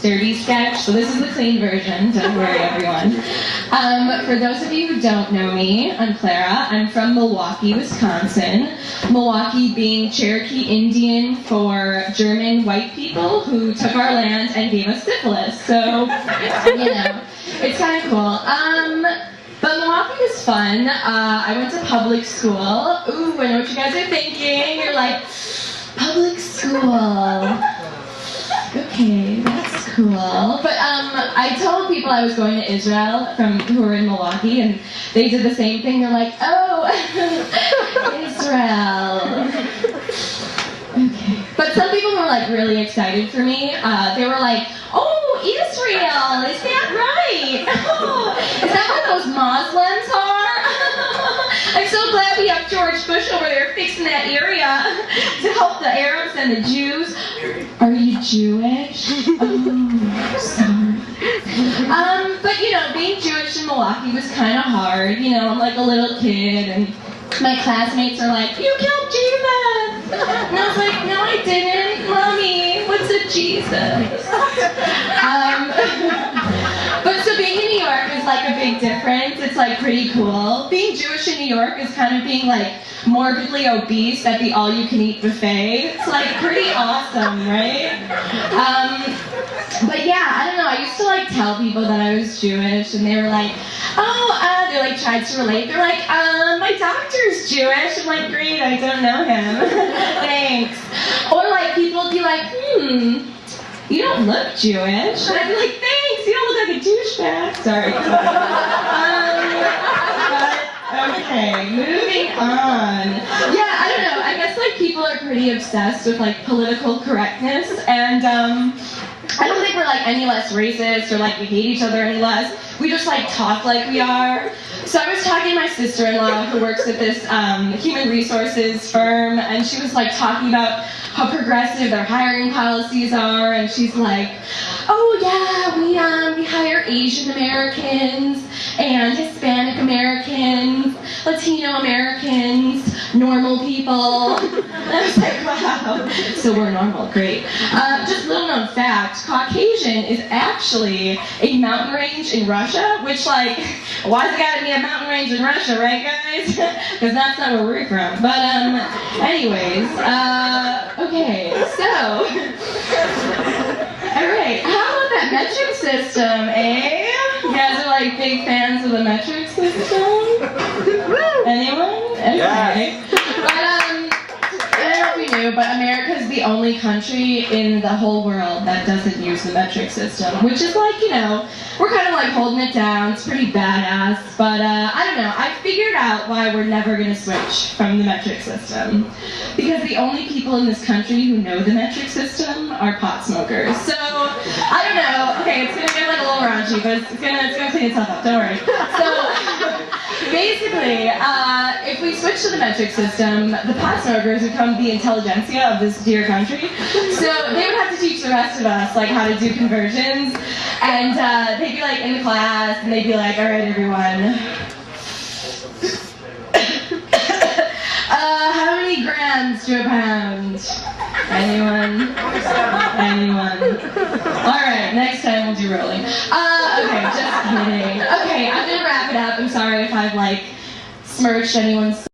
dirty sketch, so this is the clean version, don't worry everyone. For those of you who don't know me, I'm Clara. I'm from Milwaukee, Wisconsin. Milwaukee being Cherokee Indian for German white people who took our land and gave us syphilis, so, you know, it's kind of cool. But Milwaukee was fun. I went to public school. Ooh, I know what you guys are thinking. You're like, public school. Okay, that's cool. But I told people I was going to Israel who were in Milwaukee, and they did the same thing. They're like, oh, Israel. Okay. But some people were like really excited for me. They were like, oh, Israel, is that right? Oh, is that what those Muslims are? I'm so glad we have George Bush over there fixing that area to help the Arabs and the Jews. Are you Jewish? Oh, sorry. But you know, being Jewish in Milwaukee was kind of hard. You know, I'm like a little kid, and my classmates are like, you killed Jesus! And I was like, no I didn't, Mommy, what's a Jesus? But so being in New York is like a big difference. It's like pretty cool. Being Jewish in New York is kind of being like morbidly obese at the all-you-can-eat buffet. It's like pretty awesome, right? But yeah, I don't know, I used to like tell people that I was Jewish, and they were like, oh, they like tried to relate. They're like, my doctor's Jewish. I'm like, great, I don't know him. Thanks. Or like people would be like, you don't look Jewish. And I'd be like, thanks, you don't look like a douchebag. Sorry. But, okay, moving on. Yeah, I don't know, I guess like people are pretty obsessed with like political correctness, and I don't think we're like any less racist or like we hate each other any less. We just like talk like we are. So I was talking to my sister-in-law who works at this human resources firm, and she was like talking about how progressive their hiring policies are, and she's like, oh yeah, we hire Asian Americans and Hispanic Americans, Latino Americans, normal people. And I was like, wow, so we're normal, great. Just little known fact, Caucasian is actually a mountain range in Russia, which like, why's it gotta be a mountain range in Russia, right guys? Because that's not where we're from. But anyways, okay, so, alright, how about that metric system, eh? You guys are like big fans of the metric system? Anyone? Okay. Yes. But I don't know if you knew, but America is the only country in the whole world that doesn't use the metric system, which is like, you know, we're kind of like holding it down. It's pretty badass, but I don't know. I figured out why we're never going to switch from the metric system. Because the only people in this country who know the metric system are pot smokers. So, I don't know. Okay, it's going to get like a little raunchy, but it's gonna clean itself up. Don't worry. So, basically, if we switch to the metric system, the pot smokers become the intelligentsia of this dear country. So they would have to teach the rest of us like how to do conversions, and they'd be like in the class, and they'd be like, all right, everyone. How many grams to a pound? Anyone? Anyone? Alright, next time we'll do rolling. Okay, just kidding. Okay, I'm gonna wrap it up. I'm sorry if I've like smirched anyone's